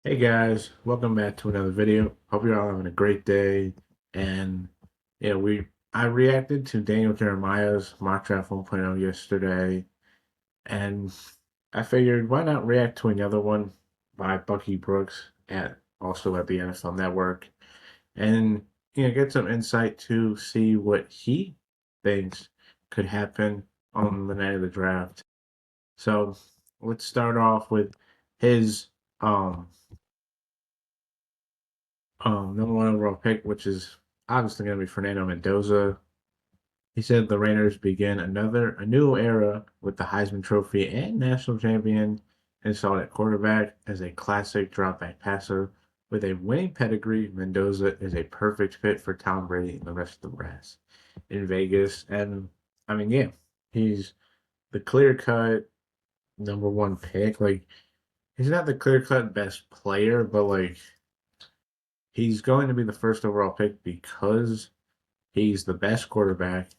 Hey guys, welcome back to another video. Hope you're all having a great day. And yeah, I reacted to Daniel Jeremiah's mock draft 1.0 yesterday, and I figured why not react to another one by Bucky Brooks at the NFL Network, and get some insight to see what he thinks could happen on the night of the draft. So let's start off with his um number one overall pick, which is obviously going to be Fernando Mendoza. He said the Raiders begin a new era with the Heisman Trophy and national champion installed at quarterback as a classic drop back passer with a winning pedigree. Mendoza is a perfect fit for Tom Brady and the rest of the brass in Vegas. And I mean, yeah, he's the clear cut number one pick. Like he's not the clear cut best player, but like he's going to be the first overall pick because he's the best quarterback,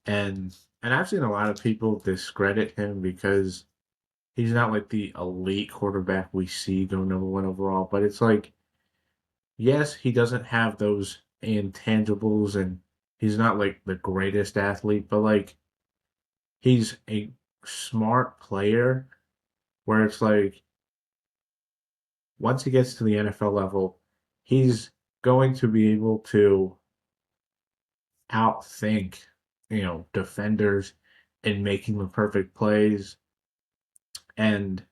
and I've seen a lot of people discredit him because he's not like the elite quarterback we see go number one overall. But it's like, yes, he doesn't have those intangibles, and he's not like the greatest athlete, but like he's a smart player where it's like once he gets to the NFL level, he's going to be able to outthink, defenders in making the perfect plays. And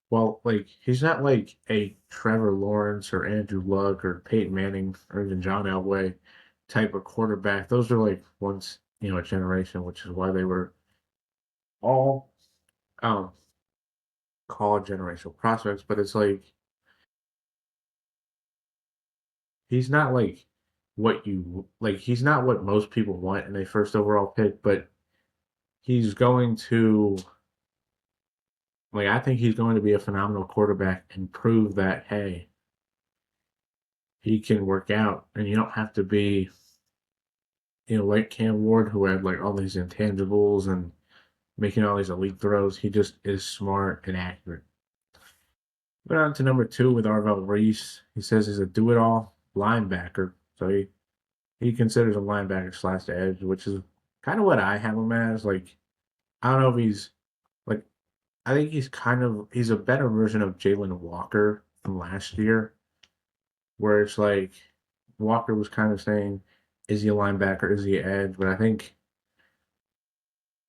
well, like he's not like a Trevor Lawrence or Andrew Luck or Peyton Manning or even John Elway type of quarterback. Those are like once, a generation, which is why they were all um called generational prospects. But it's like he's not like he's not what most people want in a first overall pick, but he's going to I think he's going to be a phenomenal quarterback and prove that, hey, he can work out and you don't have to be, like Cam Ward, who had like all these intangibles and making all these elite throws. He just is smart and accurate. Went on to number two with Arvell Reese. He says he's a do it all linebacker. So he considers a linebacker slash edge, which is kind of what I have him as. Like, I don't know if he's like, I think he's a better version of Jalen Walker from last year, where it's like Walker was kind of saying, is he a linebacker? Is he an edge? But I think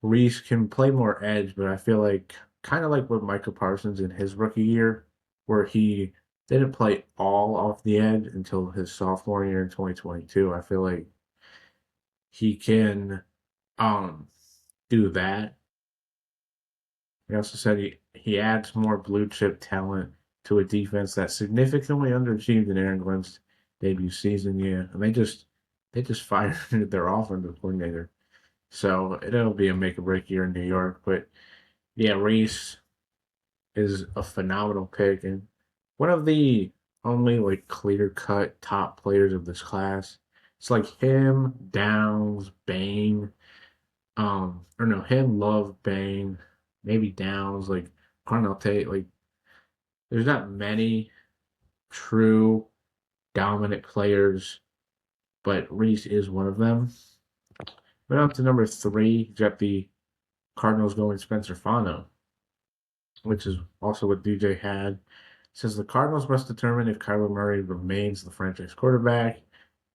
Reese can play more edge, but I feel like kind of like with Micah Parsons in his rookie year, where he didn't play all off the edge until his sophomore year in 2022. I feel like he can um do that. He also said he adds more blue chip talent to a defense that significantly underachieved in Aaron Glenn's debut season. Yeah, and they just fired their offensive coordinator, so it'll be a make or break year in New York. But yeah, Reese is a phenomenal pick and one of the only like clear cut top players of this class. It's like him, Downs, Bain, or no, him, Love, Bain, maybe Downs, like Carnell Tate. Like, there's not many true dominant players, but Reese is one of them. Went up to number three, you got the Cardinals going Spencer Fano, which is also what DJ had. Says the Cardinals must determine if Kyler Murray remains the franchise quarterback,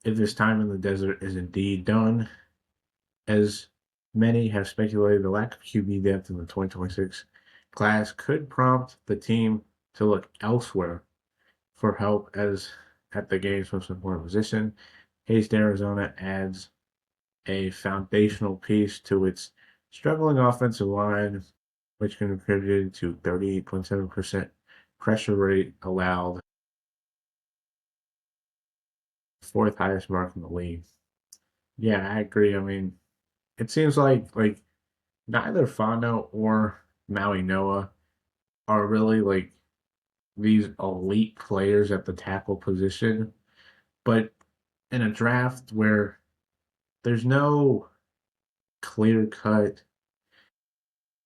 if this time in the desert is indeed done. As many have speculated, the lack of QB depth in the 2026 class could prompt the team to look elsewhere for help as at the game's most important position. Haste, Arizona adds a foundational piece to its struggling offensive line, which contributed to 38.7% pressure rate allowed, fourth highest mark in the league. Yeah, I agree. I mean, it seems like neither Fondo or Maui Noah are really like these elite players at the tackle position, but in a draft where there's no clear cut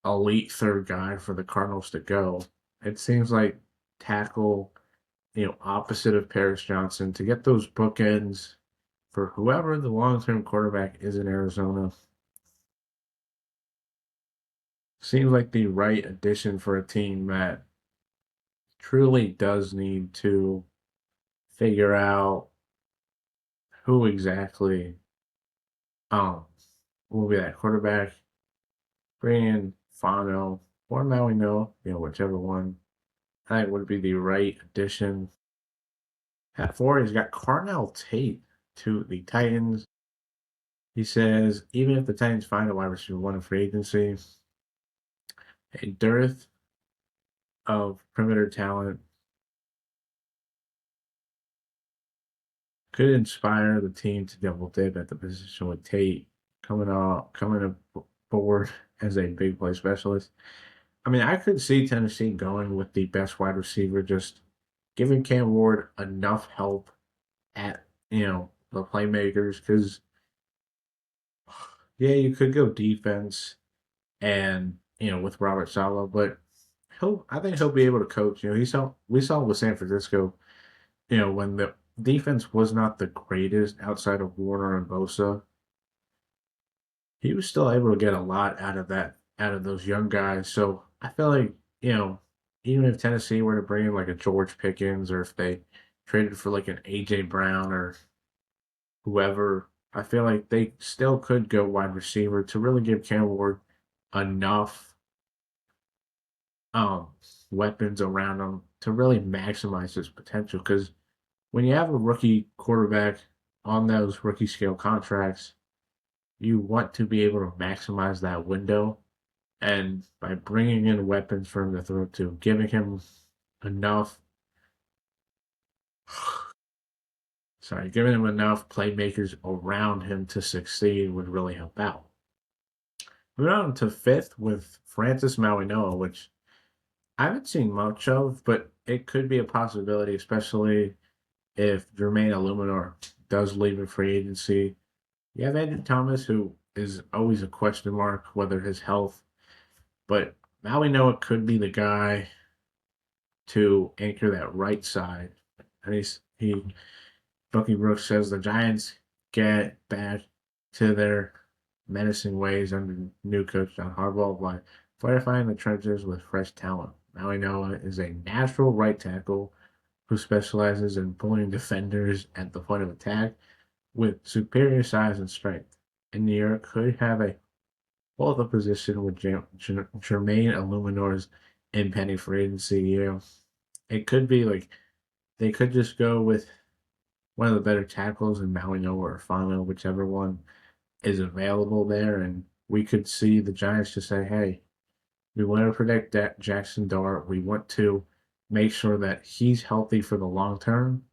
elite third guy for the Cardinals to go, it seems like tackle opposite of Paris Johnson to get those bookends for whoever the long-term quarterback is in Arizona. Seems like the right addition for a team that truly does need to figure out who exactly um will be that quarterback. Bring in Fano or Maui No, whichever one I think would be the right addition. At four, he's got Carnell Tate to the Titans. He says even if the Titans find a wide receiver one in free agency, a dearth of perimeter talent could inspire the team to double dip at the position with Tate coming aboard as a big play specialist. I mean, I could see Tennessee going with the best wide receiver, just giving Cam Ward enough help at the playmakers. Because yeah, you could go defense and with Robert Sala, but I think he'll be able to coach. We saw with San Francisco, when the defense was not the greatest outside of Warner and Bosa, he was still able to get a lot out of those young guys. So I feel like, even if Tennessee were to bring in like a George Pickens or if they traded for like an AJ Brown or whoever, I feel like they still could go wide receiver to really give Cam Ward enough um weapons around him to really maximize his potential. Because when you have a rookie quarterback on those rookie scale contracts, you want to be able to maximize that window. And by bringing in weapons for him to throw to, giving him enough, giving him enough playmakers around him to succeed would really help out. Moving on to fifth with Francis Mauigoa, which I haven't seen much of, but it could be a possibility, especially if Jermaine Illuminor does leave in free agency. You have Andrew Thomas, who is always a question mark whether his health, but Mauigoa could be the guy to anchor that right side. And Bucky Brooks says the Giants get back to their menacing ways under new coach John Harbaugh by fortifying the trenches with fresh talent. Mauigoa is a natural right tackle who specializes in pulling defenders at the point of attack with superior size and strength. And New York could have a hold the position with Jermaine Illuminor's impending free agency. It could be like they could just go with one of the better tackles in Mauigoa or Fano, whichever one is available there, and we could see the Giants just say, "Hey, we want to protect Jackson Dart. We want to make sure that he's healthy for the long term.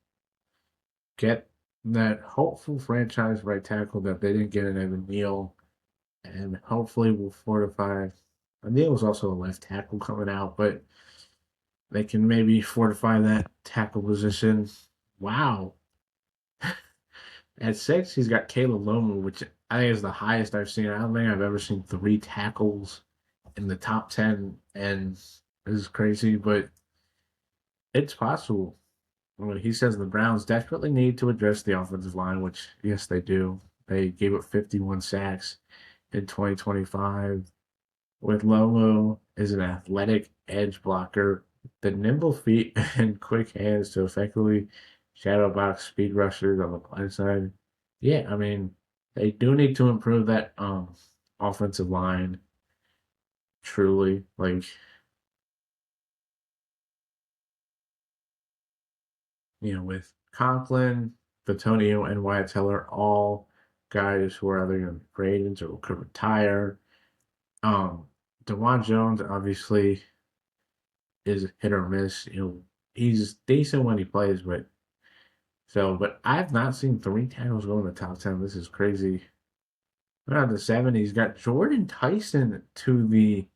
Get that hopeful franchise right tackle that they didn't get in Evan Neal, and hopefully we'll fortify." Neal was also a left tackle coming out, but they can maybe fortify that tackle position. Wow. At six, he's got Caleb Lomu, which I think is the highest I've seen. I don't think I've ever seen three tackles in the top 10, and this is crazy, but it's possible. When he says the Browns desperately need to address the offensive line, which, yes, they do. They gave up 51 sacks in 2025. With Lomu is an athletic edge blocker, the nimble feet and quick hands to effectively shadow box speed rushers on the blind side. Yeah, I mean, they do need to improve that offensive line truly. Like, with Conklin, Batonio, and Wyatt Teller, all guys who are either going to be free agents or could retire. Um, DeJuan Jones obviously is hit or miss. He's decent when he plays, but I have not seen three tackles go in the top 10. This is crazy. Around the 70s, he's got Jordan Tyson to the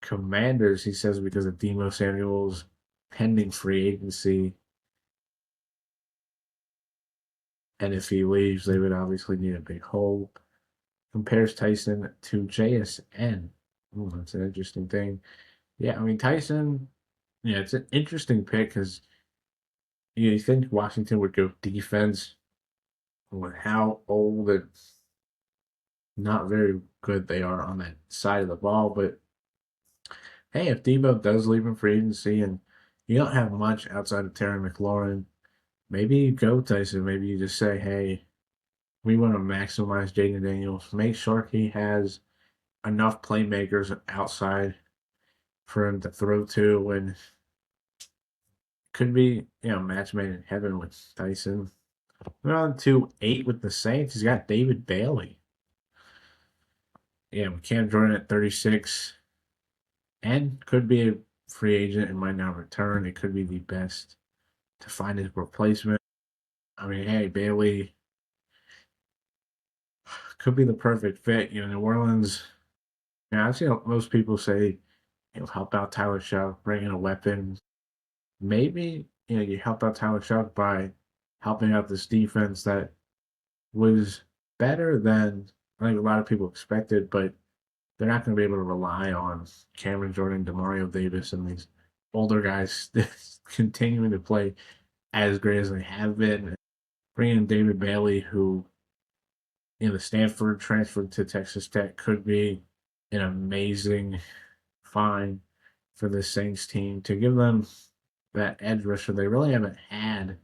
Commanders, he says, because of Demo Samuel's pending free agency. And if he leaves, they would obviously need a big hole. Compares Tyson to JSN. Ooh, that's an interesting thing. Yeah, I mean, Tyson, yeah, it's an interesting pick because You think Washington would go defense with how old and not very good they are on that side of the ball? But hey, if Debo does leave in free agency and you don't have much outside of Terry McLaurin, maybe you go Tyson. Maybe you just say, hey, we want to maximize Jaden Daniels. Make sure he has enough playmakers outside for him to throw to, and could be match made in heaven with Tyson. We're on to 8 with the Saints. He's got David Bailey. Yeah, Cam Jordan at 36, and could be a free agent and might not return. It could be the best to find his replacement. I mean, hey, Bailey could be the perfect fit. New Orleans. I've seen most people say he'll help out Tyler Shuck, bring in a weapon. Maybe you help out Tyler Shuck by helping out this defense that was better than I think a lot of people expected, but they're not going to be able to rely on Cameron Jordan, Demario Davis, and these older guys continuing to play as great as they have been. Bringing in David Bailey, who the Stanford transferred to Texas Tech, could be an amazing find for the Saints team to give them that edge rusher they really haven't had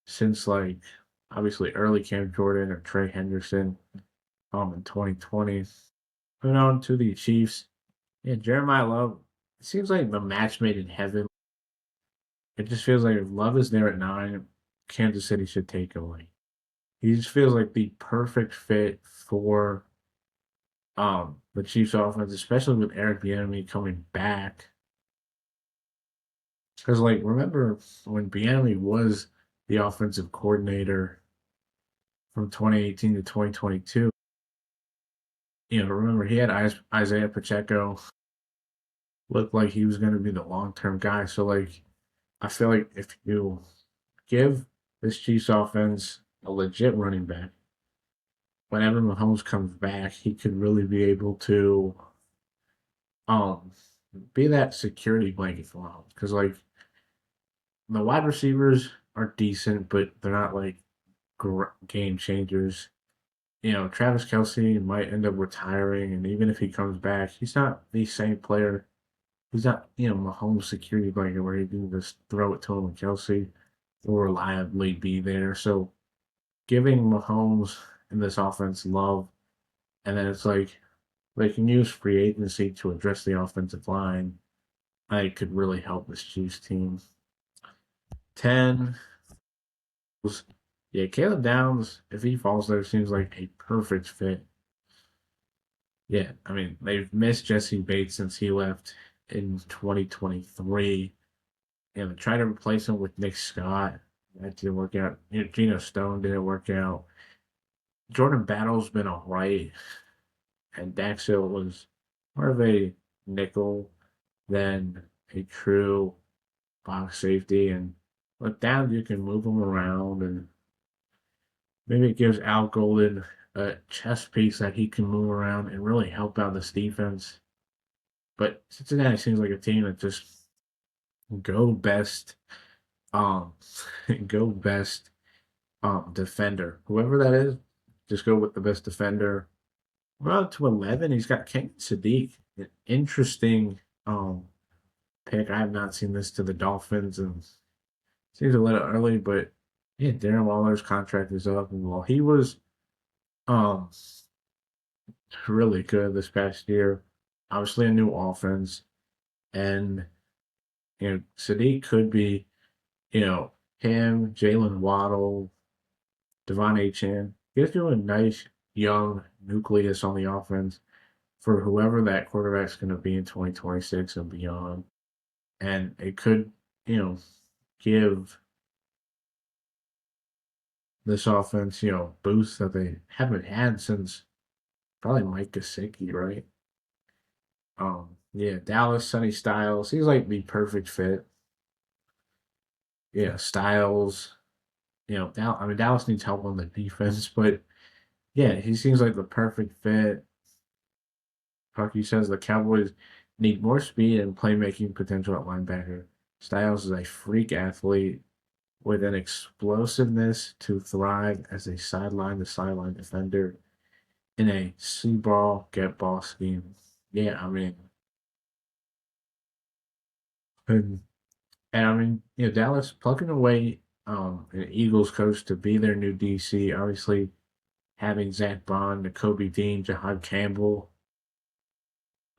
since like obviously early Cam Jordan or Trey Henderson in 2020. Moving on to the Chiefs. Yeah, Jeremiah Love. It seems like the match made in heaven. It just feels like if Love is there at 9, Kansas City should take away. He just feels like the perfect fit for the Chiefs offense, especially with Eric Bieniemy coming back. Because like remember when Bieniemy was the offensive coordinator from 2018 to 2022. Remember he had Isaiah Pacheco, looked like he was going to be the long term guy. So like I feel like if you give this Chiefs offense a legit running back, whenever Mahomes comes back, he could really be able to um be that security blanket for Mahomes. Because like the wide receivers are decent, but they're not like game changers. Travis Kelsey might end up retiring, and even if he comes back, he's not the same player. He's not, Mahomes' security blanket where he can just throw it to him and Kelsey will reliably be there. So giving Mahomes in this offense love, and then it's like they can use free agency to address the offensive line. I could really help this Chiefs team. 10. Yeah, Caleb Downs, if he falls there, seems like a perfect fit. Yeah, I mean, they've missed Jesse Bates since he left in 2023. And they tried to replace him with Nick Scott. That didn't work out. Geno Stone didn't work out. Jordan Battle's been all right. And Daxil was more of a nickel than a true box safety. And with Downs, you can move him around. And maybe it gives Al Golden a chess piece that he can move around and really help out this defense. But Cincinnati seems like a team that just go best, um, go best, defender. Whoever that is, just go with the best defender. We're on to 11. He's got Ken Sadiq, an interesting pick. I have not seen this to the Dolphins, and seems a little early, but yeah, Darren Waller's contract is up, and while he was um really good this past year, obviously a new offense, and Sadiq could be him, Jalen Waddle, Devon Chan. Gives you a nice young nucleus on the offense for whoever that quarterback's going to be in 2026 and beyond. And it could, give this offense, boosts that they haven't had since probably Mike Gesicki, right? Yeah, Dallas, Sonny Styles. He's like the perfect fit. Yeah, Styles. I mean, Dallas needs help on the defense, but yeah, he seems like the perfect fit. Bucky says the Cowboys need more speed and playmaking potential at linebacker. Styles is a freak athlete. with an explosiveness to thrive as a sideline to sideline defender in a see ball, get ball scheme. Yeah, I mean, and, and I mean, Dallas plucking away an Eagles coach to be their new DC. Obviously, having Zach Bond, Kobe Dean, Jahad Campbell,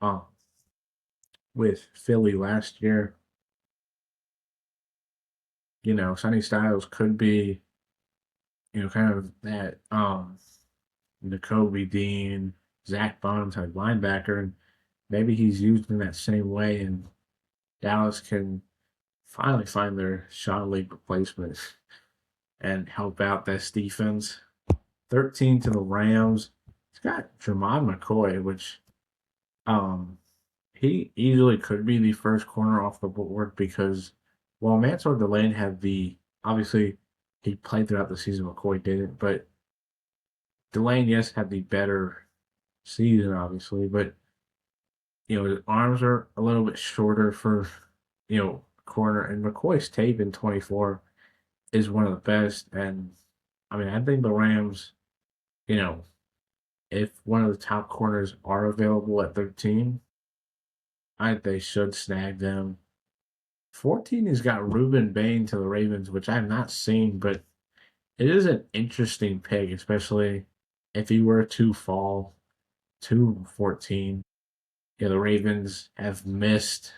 um, with Philly last year. Sonny Styles could be, kind of that Kobe Dean, Zach Bond type linebacker, and maybe he's used in that same way, and Dallas can finally find their Sean Lee replacement and help out this defense. 13 to the Rams. It's got Jermon McCoy, which um he easily could be the first corner off the board because while Mansour Delaney had obviously he played throughout the season, McCoy didn't, but Delaney, yes, had the better season, obviously, but his arms are a little bit shorter for corner, and McCoy's tape in 24 is one of the best. And I mean, I think the Rams, you know, if one of the top corners are available at 13, I think they should snag them. 14 has got Ruben Bain to the Ravens, which I've not seen, but it is an interesting pick, especially if he were to fall to 14. The Ravens have missed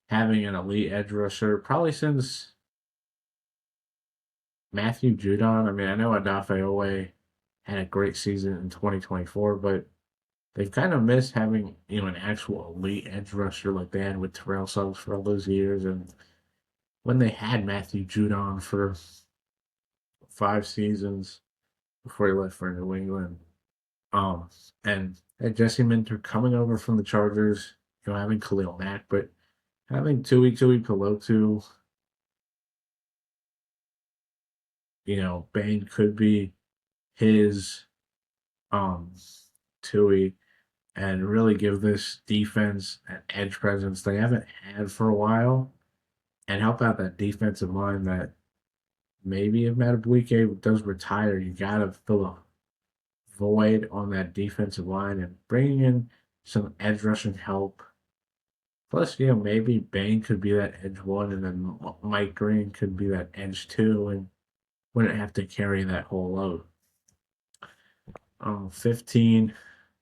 having an elite edge rusher probably since Matthew Judon. I mean, I know Adafe Owe had a great season in 2024, but they've kind of missed having, an actual elite edge rusher like they had with Terrell Suggs for all those years. And when they had Matthew Judon for 5 seasons before he left for New England, um, and Jesse Minter coming over from the Chargers, having Khalil Mack, but having Tui Pelotu, Bain could be his um Tui and really give this defense an edge presence they haven't had for a while and help out that defensive line that maybe if Matabwike does retire, you gotta fill a void on that defensive line and bringing in some edge rushing help. Plus, maybe Bain could be that edge one, and then Mike Green could be that edge two, and wouldn't have to carry that whole load. 15,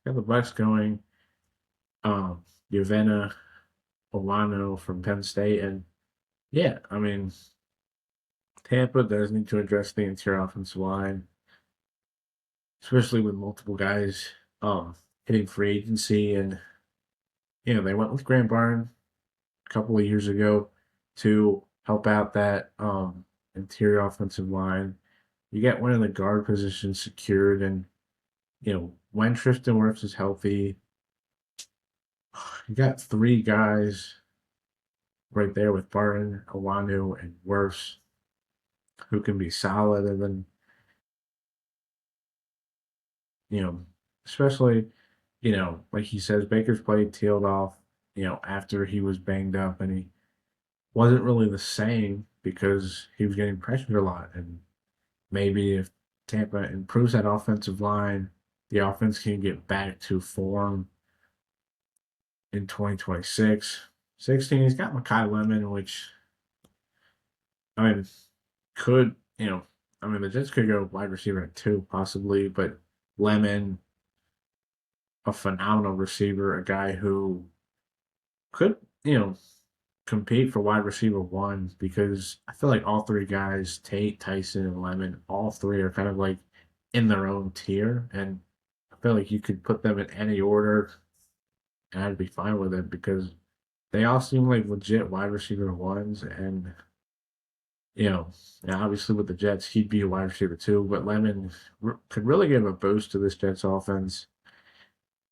got the Bucks going. Yavena Olano from Penn State, and yeah, I mean, Tampa does need to address the interior offensive line, especially with multiple guys hitting free agency, and they went with Grant Barnes a couple of years ago to help out that interior offensive line. You get one of the guard positions secured, and when Tristan Wirfs is healthy, you got three guys right there with Barton, Awanu, and Wirfs who can be solid. And then, you know, especially, like he says, Baker's play tailed off, after he was banged up and he wasn't really the same because he was getting pressured a lot. And maybe if Tampa improves that offensive line, the offense can get back to form in 2026. 16, he's got Makai Lemon, which, I mean, could, the Jets could go wide receiver at 2, possibly, but Lemon, a phenomenal receiver, a guy who could, compete for wide receiver 1 because I feel like all three guys, Tate, Tyson, and Lemon, all three are kind of like in their own tier. And I feel like you could put them in any order and I'd be fine with it because they all seem like legit wide receiver 1s. And, obviously with the Jets, he'd be a wide receiver 2, but Lemon could really give a boost to this Jets offense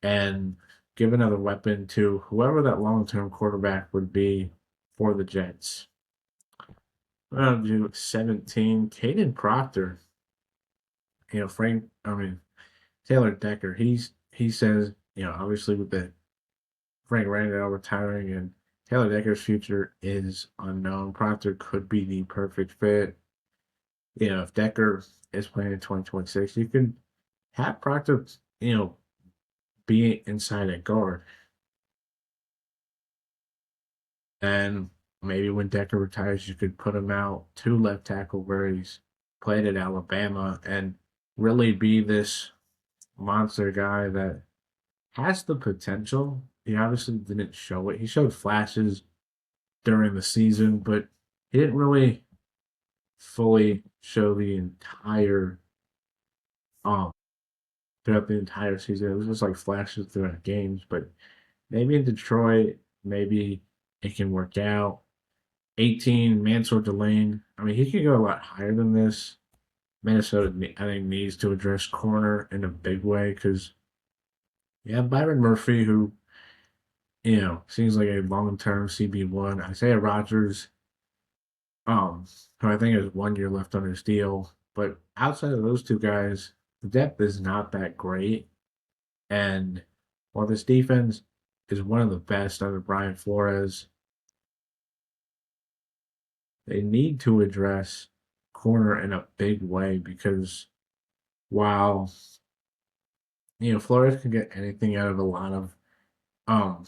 and give another weapon to whoever that long-term quarterback would be for the Jets. I'll do 17. Caden Proctor. Taylor Decker. He says, obviously with the Frank Randall retiring and Taylor Decker's future is unknown. Proctor could be the perfect fit. If Decker is playing in 2026, you can have Proctor, be inside at guard. And maybe when Decker retires, you could put him out to left tackle where he's played at Alabama and really be this monster guy that has the potential. He obviously didn't show it. He showed flashes during the season, but he didn't really fully show the entire um throughout the entire season. It was just like flashes throughout games. But maybe in Detroit, maybe it can work out. 18, Mansour Delane. I mean, he could go a lot higher than this. Minnesota, I think, needs to address corner in a big way because you have Byron Murphy, who, seems like a long term CB1. Isaiah Rogers, who I think has 1 year left on his deal. But outside of those two guys, the depth is not that great. And while this defense is one of the best under Brian Flores, they need to address corner in a big way because while Flores can get anything out of a lot of um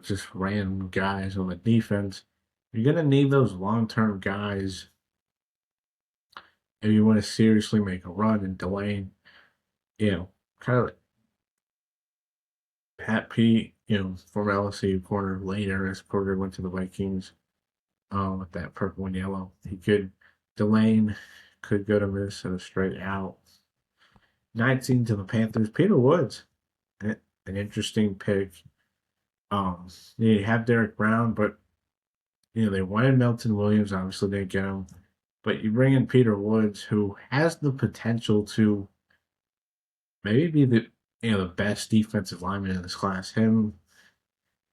just random guys on the defense, you're gonna need those long term guys if you want to seriously make a run. And Delane, kind of like Pat Pete, from LSU corner later as Porter went to the Vikings, with that purple and yellow. Delane could go to Minnesota straight out. 19 to the Panthers. Peter Woods, an interesting pick. Um, you have Derek Brown, but they wanted Melton Williams. Obviously, they didn't get him. But you bring in Peter Woods, who has the potential to maybe be the best defensive lineman in this class. Him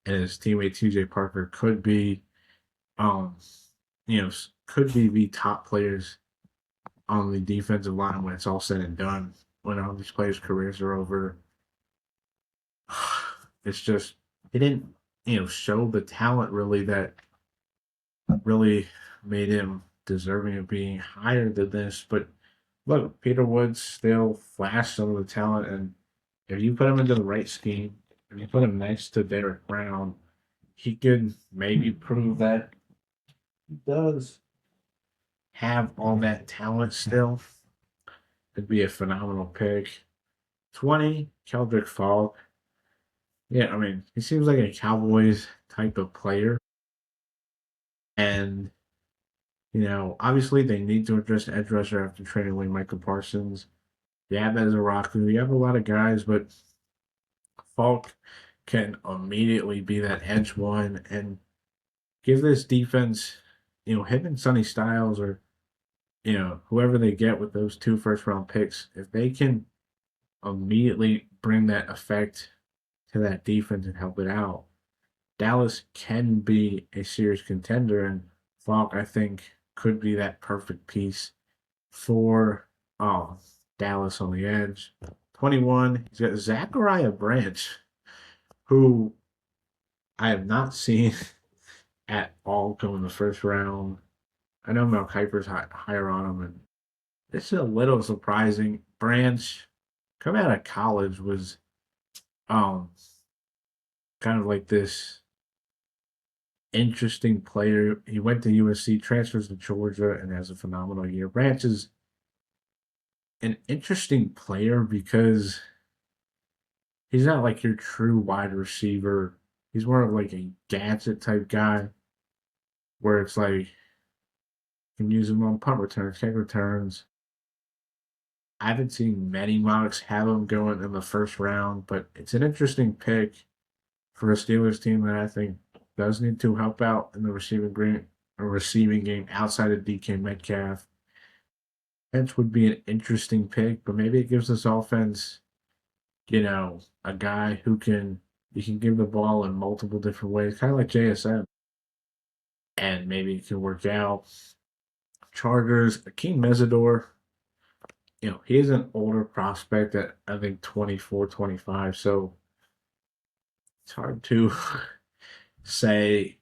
and his teammate TJ Parker um, could be the top players on the defensive line when it's all said and done. When all these players' careers are over, it's just he didn't show the talent really that really made him deserving of being higher than this. But look, Peter Woods still flashed some of the talent, and if you put him into the right scheme, if you put him next to Derek Brown, he could maybe prove that he does have all that talent still. It'd be a phenomenal pick. 20, Keldrick Falk. Yeah, I mean, he seems like a Cowboys type of player. And, obviously they need to address edge rusher after trading away Michael Parsons. You have Ezraku. You have a lot of guys, but Falk can immediately be that edge one and give this defense, him and Sonny Styles or, whoever they get with those 2 first-round picks, if they can immediately bring that effect to that defense and help it out, Dallas can be a serious contender, and Falk, I think, could be that perfect piece for Dallas on the edge. 21, he's got Zachariah Branch, who I have not seen at all go in the first round. I know Mel Kiper's higher on him, and this is a little surprising. Branch, coming out of college, was um kind of like this interesting player. He went to USC, transfers to Georgia, and has a phenomenal year. Branch is an interesting player because he's not like your true wide receiver. He's more of like a gadget type guy where it's like you can use him on punt returns, kick returns. I haven't seen many mocks have him going in the first round, but it's an interesting pick for a Steelers team that I think does need to help out in the receiving game outside of DK Metcalf. Bench would be an interesting pick, but maybe it gives this offense, a guy who can you can give the ball in multiple different ways, kind of like JSM, and maybe it can work out. Chargers, Akeem Mesidor, he is an older prospect at I think 24, 25, so it's hard to say,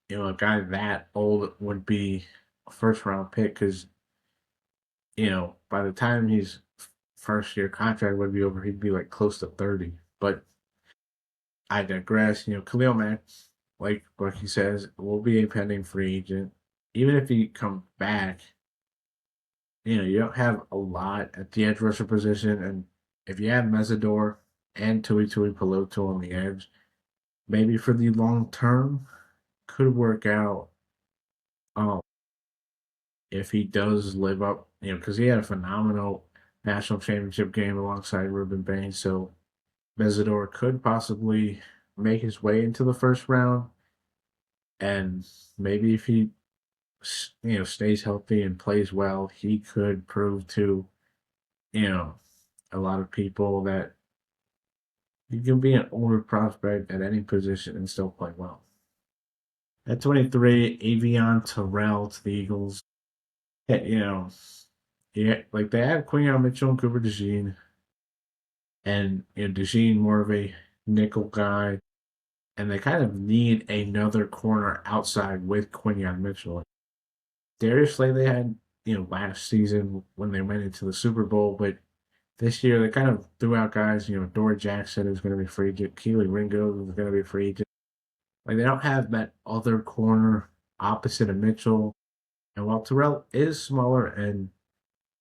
a guy that old would be a first round pick because, by the time his first year contract would be over, he'd be like close to 30. But I digress. Khalil Mack, like he says, will be a pending free agent. Even if he comes back, you don't have a lot at the edge rusher position. And if you have Mesidor and Tui Peloto on the edge, maybe for the long term could work out. Um, if he does live up, because he had a phenomenal national championship game alongside Ruben Bain. So Mesidor could possibly make his way into the first round. And maybe if he, stays healthy and plays well, he could prove to, you know, a lot of people that you can be an older prospect at any position and still play well. At 23, Avion Terrell to the Eagles. Yeah, like they have Quinion Mitchell and Cooper DeJean, and DeJean more of a nickel guy, and they kind of need another corner outside with Quinion Mitchell. Darius Slay they had last season when they went into the Super Bowl, but this year they kind of threw out guys. Dory Jackson is going to be free agent, Keely Ringo is going to be free agent. Like they don't have that other corner opposite of Mitchell, and while Terrell is smaller and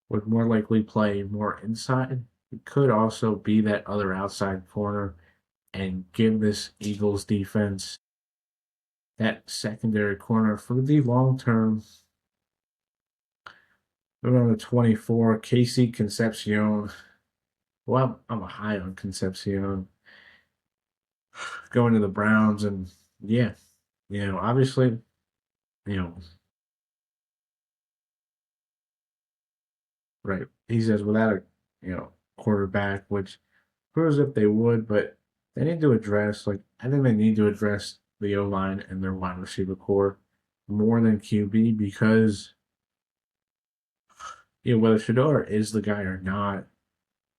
would more likely play more inside, he could also be that other outside corner and give this Eagles defense that secondary corner for the long term. Moving on to 24, Casey Concepcion. Well, I'm a high on Concepcion going to the Browns, and yeah, obviously, you know, right. He says without a quarterback, which proves if they would, but they need to address I think they need to address the O line and their wide receiver core more than QB because whether Shador is the guy or not,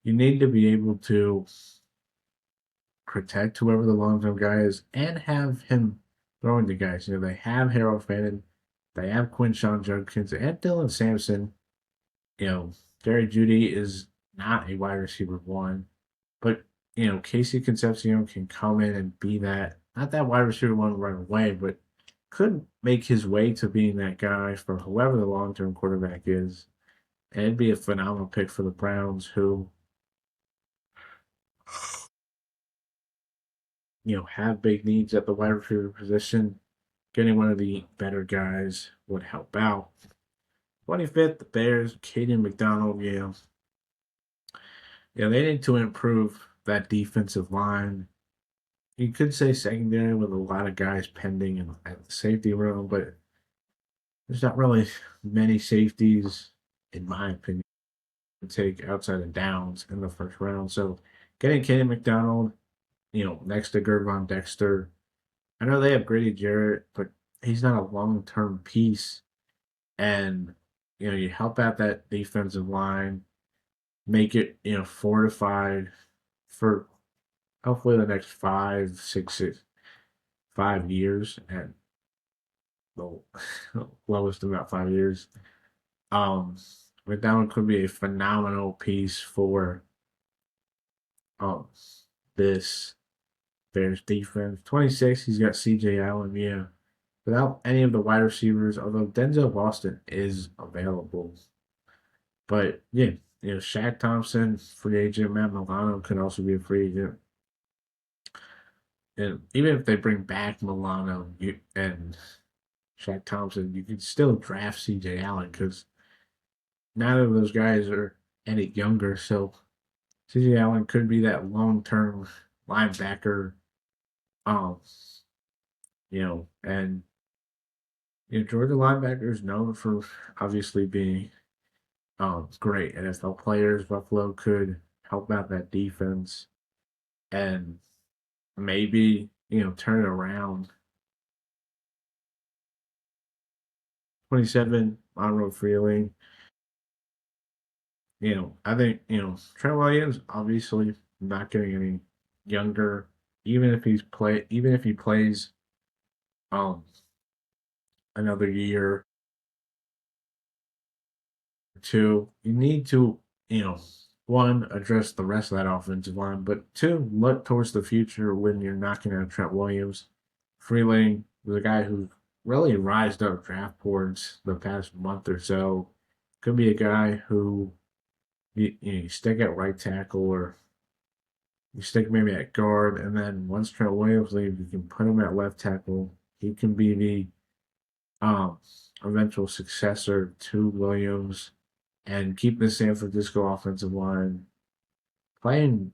you need to be able to protect whoever the long term guy is and have him throwing to guys. They have Harold Fannin, they have Quinshawn Judkins and Dylan Sampson. You know, Jerry Judy is not a wide receiver one, but Casey Concepcion can come in and be that not that wide receiver one right away, but could make his way to being that guy for whoever the long term quarterback is. And it'd be a phenomenal pick for the Browns who, have big needs at the wide receiver position. Getting one of the better guys would help out. 25th, the Bears, Caden McDonald. They need to improve that defensive line. You could say secondary with a lot of guys pending at the safety room, but there's not really many safeties, in my opinion, to take outside of Downs in the first round. So getting Caden McDonald, next to Gervon Dexter. I know they have Grady Jarrett, but he's not a long term piece. And you help out that defensive line, make it fortified for hopefully the next 5 years, and the lowest about 5 years. Um, McDonald could be a phenomenal piece for um this Bears defense. 26, he's got CJ Allen, yeah. Without any of the wide receivers, although Denzel Boston is available. But yeah, Shaq Thompson, free agent. Matt Milano could also be a free agent. And even if they bring back Milano and Shaq Thompson, you could still draft CJ Allen because neither of those guys are any younger. So CJ Allen could be that long term linebacker. Um, and Georgia linebackers known for obviously being great NFL players. Buffalo could help out that defense and maybe turn it around. 27, Monroe Freeling. I think Trent Williams obviously not getting any younger. Even if he plays um another year or two. You need to, you know, one, address the rest of that offensive line, but two, look towards the future when you're knocking out Trent Williams. Freeling was a guy who really rised up draft boards the past month or so. Could be a guy who you stick at right tackle or you stick maybe at guard, and then once Trent Williams leaves, you can put him at left tackle. He can be the um, eventual successor to Williams and keep the San Francisco offensive line playing,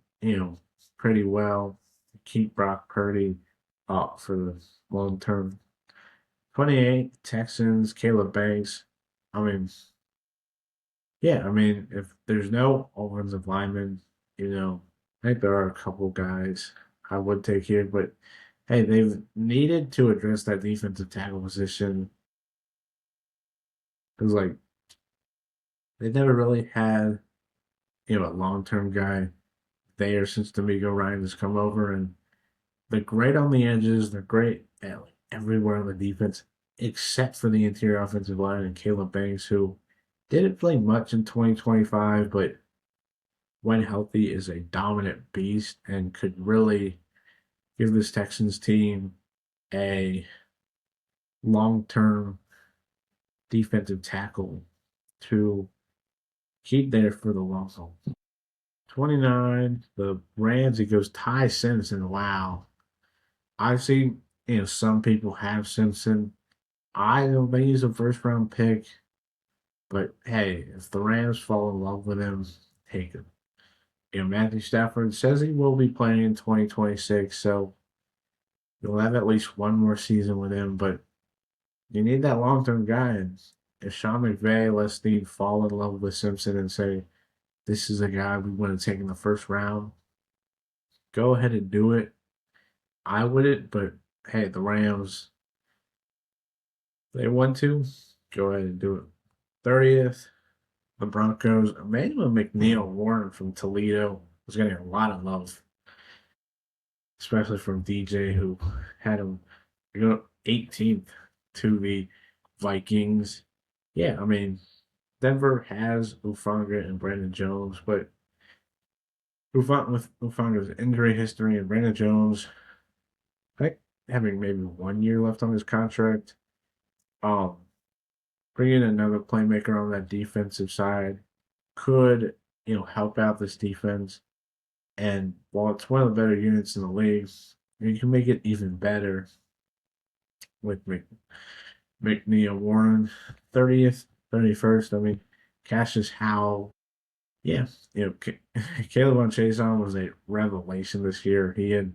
pretty well. Keep Brock Purdy up for the long term. 28 Texans, Caleb Banks. I mean, yeah, I mean, if there's no offensive lineman, I think there are a couple guys I would take here, but hey, they've needed to address that defensive tackle position because, like, they never really had, a long term guy there since D'Amico Ryan has come over, and they're great on the edges. They're great at like, everywhere on the defense, except for the interior offensive line and Caleb Banks, who didn't play much in 2025, but when healthy is a dominant beast and could really give this Texans team a long-term defensive tackle to keep there for the long haul. 29, the Rams, it goes Ty Simpson. Wow. I've seen, some people have Simpson. I don't think he's a first round pick, but hey, if the Rams fall in love with him, take him. Matthew Stafford says he will be playing in 2026, so you'll have at least one more season with him, but you need that long term guy. And if Sean McVay lets Steve fall in love with Simpson and say, this is a guy we want to take in the first round, go ahead and do it. I wouldn't, but hey, the Rams, they want to, go ahead and do it. 30th, the Broncos, Emmanuel McNeil Warren from Toledo was getting a lot of love, especially from DJ, who had him 18th to the Vikings. Yeah, I mean, Denver has Ufanga and Brandon Jones, but with Ufanga's injury history and Brandon Jones, I think having maybe 1 year left on his contract, um, bringing another playmaker on that defensive side could, help out this defense. And while it's one of the better units in the league, you can make it even better with McNeil Warren, 30th, 31st. I mean, Cassius Howell. Yeah, Caleb on Chason was a revelation this year. He had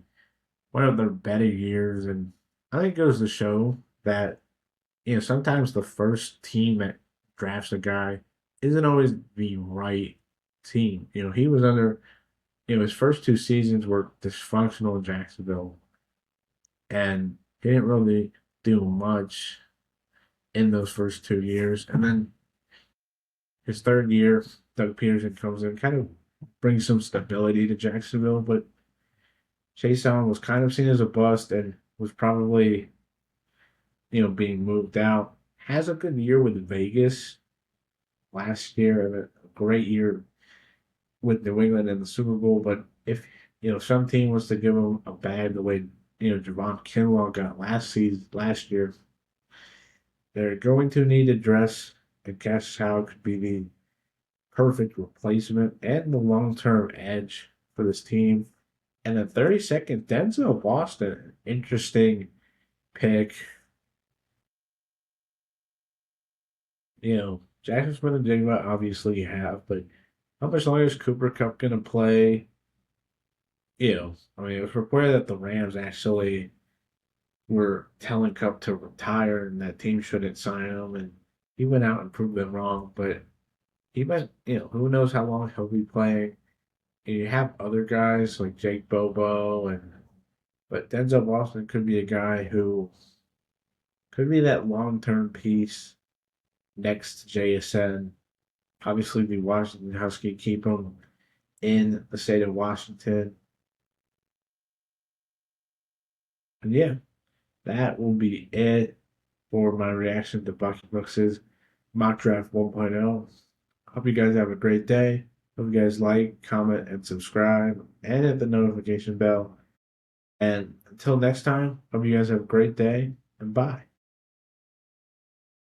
one of their better years, and I think it goes to show that sometimes the first team that drafts a guy isn't always the right team. He was under his first two seasons were dysfunctional in Jacksonville, and he didn't really do much in those first 2 years. And then his third year, Doug Peterson comes in, kind of brings some stability to Jacksonville, but Chase Allen was kind of seen as a bust and was probably, being moved out. Has a good year with Vegas last year and a great year with New England in the Super Bowl. But if some team was to give him a bag the way Javon Kinlaw got last year, they're going to need to dress, and Cassius Howard could be the perfect replacement and the long term edge for this team. And the 32nd, Denzel Boston, interesting pick. Jackson Smith and Jigma obviously you have, but how much longer is Cooper Cup going to play? I mean, it was reported that the Rams actually were telling Cup to retire and that team shouldn't sign him, and he went out and proved them wrong. But he might, who knows how long he'll be playing. And you have other guys like Jake Bobo, but Denzel Boston could be a guy who could be that long term piece next to JSN. Obviously, the Washington Husky keep him in the state of Washington. And yeah, that will be it for my reaction to Bucky Brooks's Mock Draft 1.0. Hope you guys have a great day. Hope you guys like, comment, and subscribe, and hit the notification bell. And until next time, hope you guys have a great day, and bye.